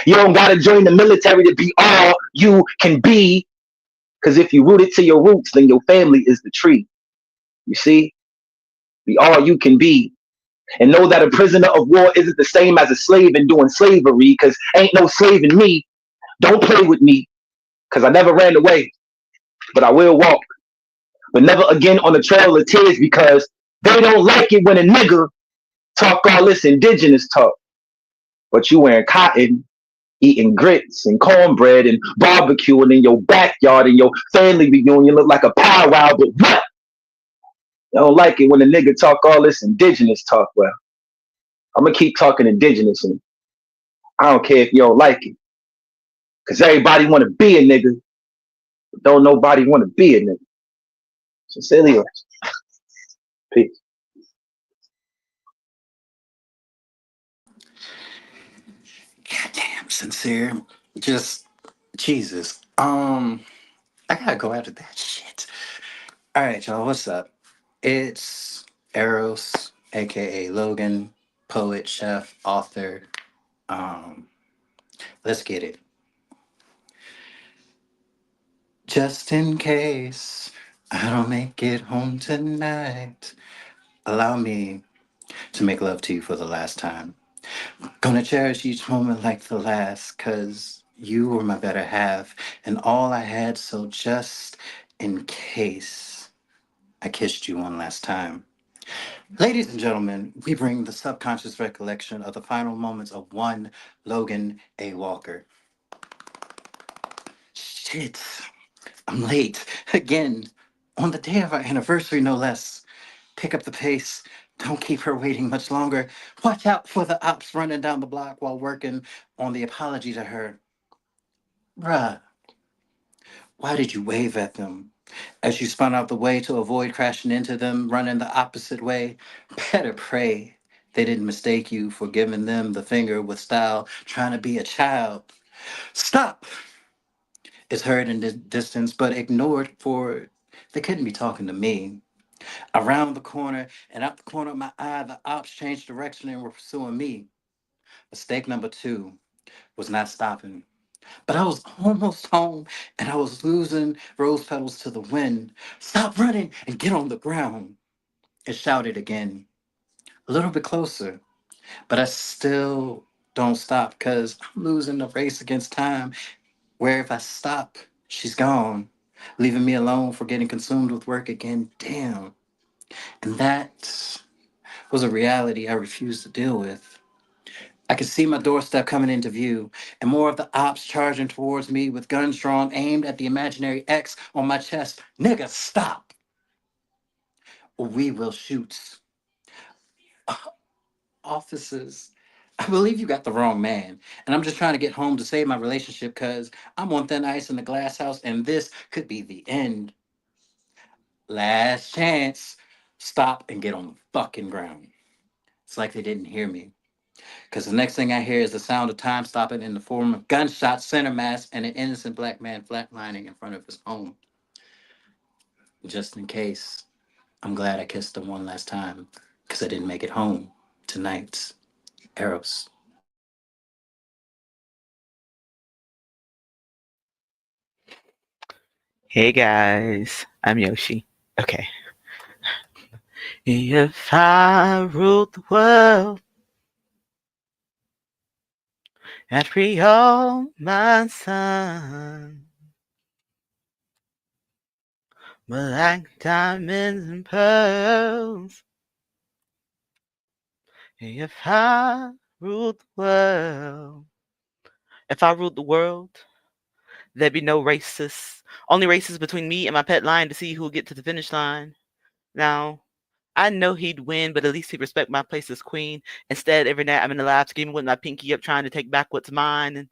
You don't gotta join the military to be all you can be. Because if you rooted to your roots, then your family is the tree. You see? Be all you can be. And know that a prisoner of war isn't the same as a slave in doing slavery, because ain't no slave in me. Don't play with me, because I never ran away, but I will walk. But never again on the trail of tears, because they don't like it when a nigga talk all this indigenous talk. But you wearing cotton, eating grits and cornbread and barbecuing in your backyard and your family reunion look like a powwow, but what? You don't like it when a nigga talk all this indigenous talk. Well, I'm gonna keep talking indigenous, and I don't care if you don't like it. Cause everybody wanna be a nigga, but don't nobody wanna be a nigga. Sincerely yours. Peace. Goddamn, sincere. Just Jesus. I gotta go after that shit. All right, y'all. What's up? It's Eros, aka Logan, poet, chef, author. Um, let's get it. Just in case I don't make it home tonight, allow me to make love to you for the last time. Gonna cherish each moment like the last, cause you were my better half and all I had, so just in case I kissed you one last time. Ladies and gentlemen, we bring the subconscious recollection of the final moments of one Logan A. Walker. Shit, I'm late. Again. On the day of our anniversary, no less. Pick up the pace. Don't keep her waiting much longer. Watch out for the ops running down the block while working on the apology to her. Bruh, why did you wave at them? As you spun out the way to avoid crashing into them, running the opposite way, better pray they didn't mistake you for giving them the finger with style, trying to be a child. Stop! Is heard in the distance, but ignored for they couldn't be talking to me. Around the corner and out the corner of my eye, the ops changed direction and were pursuing me. Mistake number two was not stopping. But I was almost home and I was losing rose petals to the wind. Stop running and get on the ground. It shouted again, a little bit closer, but I still don't stop because I'm losing the race against time. Where if I stop, she's gone, leaving me alone for getting consumed with work again. Damn. And that was a reality I refused to deal with. I could see my doorstep coming into view, and more of the ops charging towards me with guns drawn, aimed at the imaginary X on my chest. Nigga, stop, or we will shoot. Officers, I believe you got the wrong man, and I'm just trying to get home to save my relationship because I'm on thin ice in the glass house, and this could be the end. Last chance. Stop and get on the fucking ground. It's like they didn't hear me. Because the next thing I hear is the sound of time stopping in the form of gunshots, center mass, and an innocent black man flatlining in front of his home. Just in case, I'm glad I kissed him one last time because I didn't make it home tonight. Eros. Hey guys, I'm Yoshi. Okay. If I ruled the world and free all my sons, black diamonds and pearls. If I ruled the world, if I ruled the world, there'd be no racists. Only races between me and my pet lion to see who'll get to the finish line. Now, I know he'd win, but at least he'd respect my place as queen. Instead, every night I'm in the lab scheming with my pinky up trying to take back what's mine. And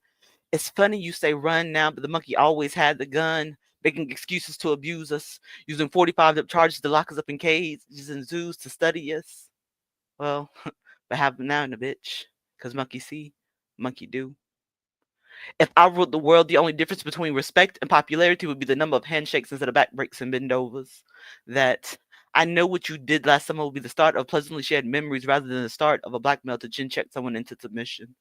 it's funny you say run now, but the monkey always had the gun, making excuses to abuse us, using 45 up charges to lock us up in cages and zoos to study us. Well, but have them now in a bitch, because monkey see, monkey do. If I ruled the world, the only difference between respect and popularity would be the number of handshakes instead of back breaks and bendovers. That I know what you did last summer will be the start of pleasantly shared memories rather than the start of a blackmail to chin check someone into submission.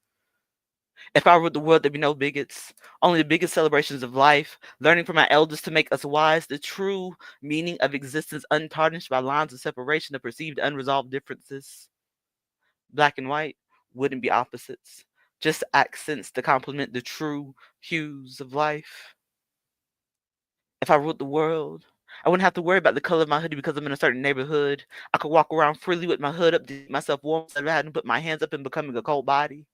If I ruled the world, there'd be no bigots, only the biggest celebrations of life, learning from our elders to make us wise, the true meaning of existence untarnished by lines of separation of perceived unresolved differences. Black and white wouldn't be opposites, just accents to complement the true hues of life. If I ruled the world, I wouldn't have to worry about the color of my hoodie because I'm in a certain neighborhood. I could walk around freely with my hood up to keep myself warm instead of having to put my hands up and becoming a cold body.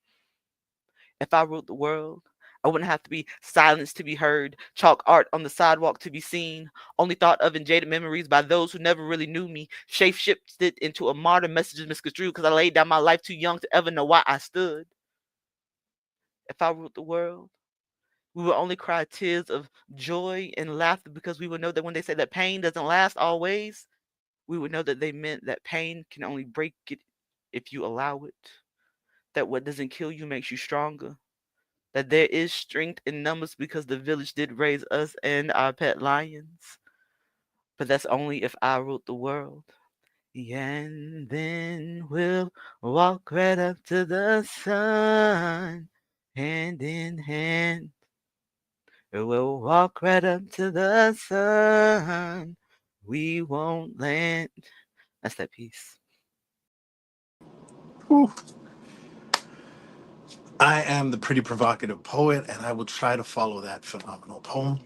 If I ruled the world, I wouldn't have to be silenced to be heard, chalk art on the sidewalk to be seen, only thought of in jaded memories by those who never really knew me, shape shifted into a martyr message misconstrued because I laid down my life too young to ever know why I stood. If I ruled the world, we would only cry tears of joy and laughter because we would know that when they say that pain doesn't last always, we would know that they meant that pain can only break it if you allow it. That what doesn't kill you makes you stronger. That there is strength in numbers because the village did raise us and our pet lions. But that's only if I ruled the world. And then we'll walk right up to the sun, hand in hand. We'll walk right up to the sun. We won't land. That's that piece. Whew. I am the pretty provocative poet, and I will try to follow that phenomenal poem.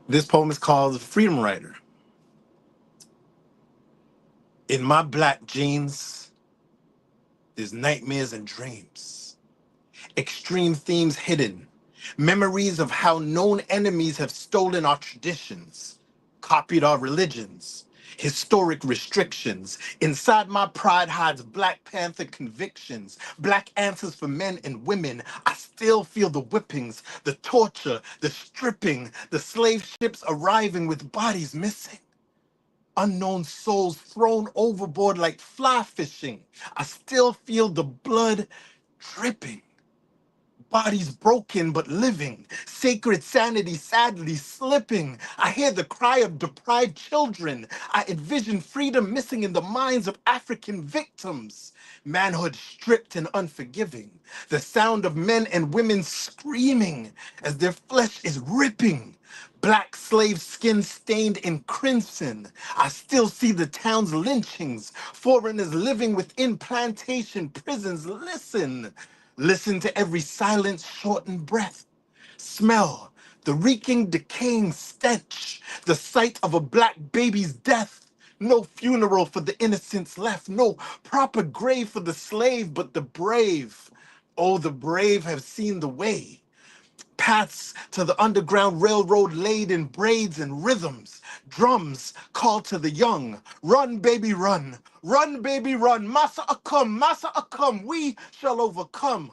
This poem is called Freedom Writer. In my black jeans, there's nightmares and dreams, extreme themes hidden, memories of how known enemies have stolen our traditions, copied our religions, historic restrictions. Inside my pride hides Black Panther convictions, black answers for men and women. I still feel the whippings, the torture, the stripping, the slave ships arriving with bodies missing. Unknown souls thrown overboard like fly fishing. I still feel the blood dripping. Bodies broken but living, sacred sanity sadly slipping. I hear the cry of deprived children. I envision freedom missing in the minds of African victims. Manhood stripped and unforgiving. The sound of men and women screaming as their flesh is ripping. Black slave skin stained in crimson. I still see the town's lynchings. Foreigners living within plantation prisons. Listen. Listen to every silent, shortened breath. Smell the reeking, decaying stench. The sight of a black baby's death. No funeral for the innocents left. No proper grave for the slave, but the brave. Oh, the brave have seen the way. Paths to the Underground Railroad laid in braids and rhythms. Drums call to the young. Run, baby, run. Run, baby, run. Massa Akum, Massa Akum. We shall overcome.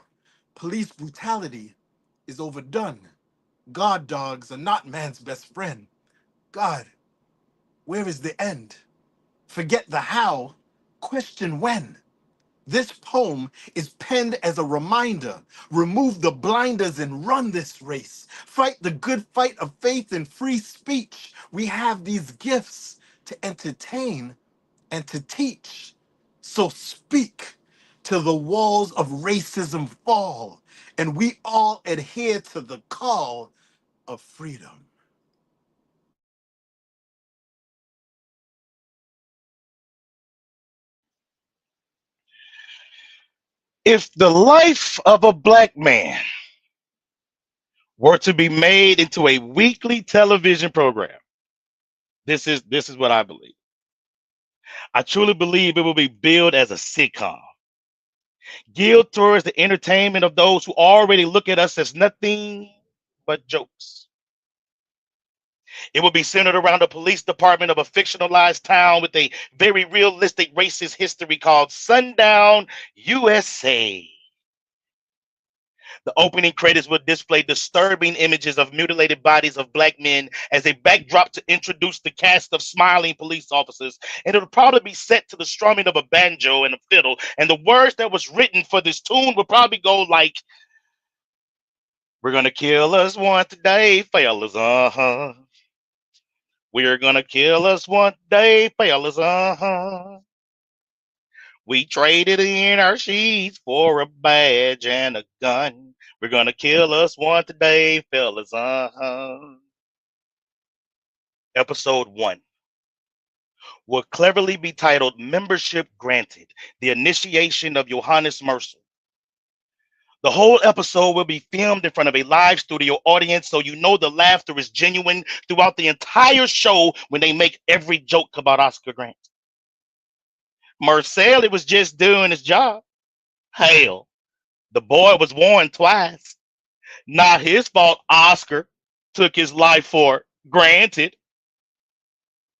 Police brutality is overdone. God dogs are not man's best friend. God, where is the end? Forget the how, question when. This poem is penned as a reminder. Remove the blinders and run this race. Fight the good fight of faith and free speech. We have these gifts to entertain and to teach. So speak till the walls of racism fall and we all adhere to the call of freedom. If the life of a black man were to be made into a weekly television program, this is what I believe. I truly believe it will be billed as a sitcom, geared towards the entertainment of those who already look at us as nothing but jokes. It will be centered around the police department of a fictionalized town with a very realistic racist history called Sundown, USA. The opening credits will display disturbing images of mutilated bodies of black men as a backdrop to introduce the cast of smiling police officers. And it'll probably be set to the strumming of a banjo and a fiddle. And the words that was written for this tune will probably go like, "We're gonna kill us one today, fellas, uh-huh. We're gonna kill us one day, fellas, uh-huh. We traded in our sheets for a badge and a gun. We're gonna kill us one today, fellas, uh-huh." Episode 1 will cleverly be titled Membership Granted, the Initiation of Johannes Mercer. The whole episode will be filmed in front of a live studio audience, so you know the laughter is genuine throughout the entire show when they make every joke about Oscar Grant. Marcel, it was just doing his job. Hell, the boy was warned twice. Not his fault Oscar took his life for granted.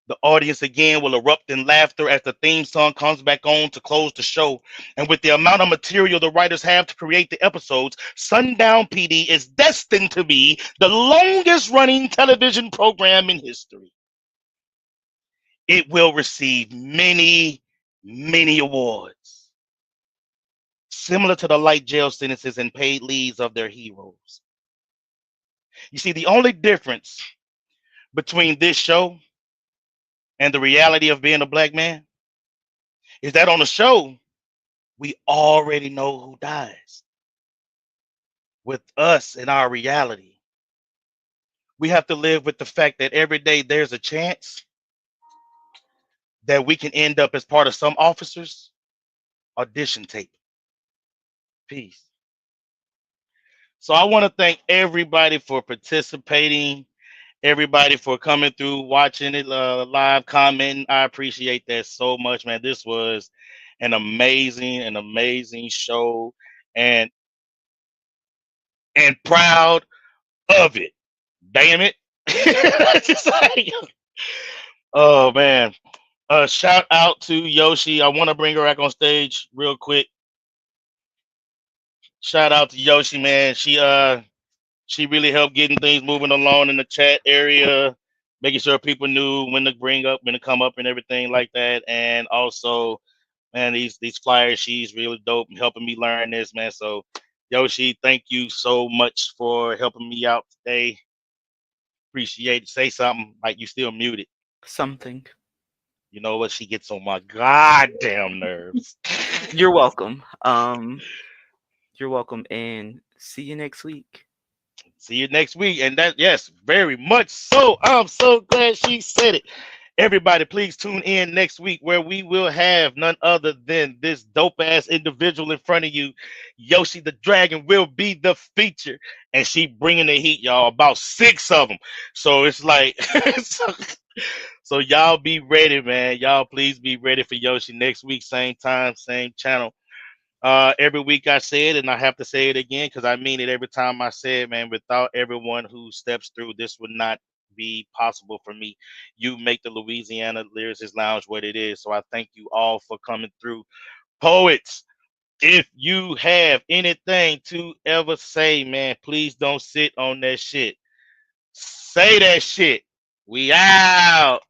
The audience again will erupt in laughter as the theme song comes back on to close the show. And with the amount of material the writers have to create the episodes, Sundown PD is destined to be the longest running television program in history. It will receive many, many awards, similar to the light jail sentences and paid leaves of their heroes. You see, the only difference between this show and the reality of being a black man is that on the show, we already know who dies. With us in our reality, we have to live with the fact that every day there's a chance that we can end up as part of some officer's audition tape. Peace. So I want to thank everybody for participating everybody for coming through, watching it live, commenting. I appreciate that so much, man. This was an amazing show, and proud of it. Damn it. Just like, oh man. Shout out to Yoshi. I want to bring her back on stage real quick. Shout out to Yoshi, man. She really helped getting things moving along in the chat area, making sure people knew when to when to come up and everything like that. And also, man, these flyers, she's really dope and helping me learn this, man. So Yoshi, thank you so much for helping me out today. Appreciate it. Say something. Like, you still muted. Something. You know what? She gets on my goddamn nerves. You're welcome. You're welcome, and see you next week. See you next week. And that, yes, very much so. I'm so glad she said it. Everybody, please tune in next week where we will have none other than this dope ass individual in front of you. Yoshi the Dragon will be the feature, and she bringing the heat, y'all. About 6 of them. So it's like, so y'all be ready, man. Y'all please be ready for Yoshi next week, same time, same channel. Every week I say it, and I have to say it again because I mean it every time I say it, man. Without everyone who steps through, this would not be possible for me. You make the Louisiana Lyricist Lounge what it is. So I thank you all for coming through. Poets, if you have anything to ever say, man, please don't sit on that shit. Say that shit. We out.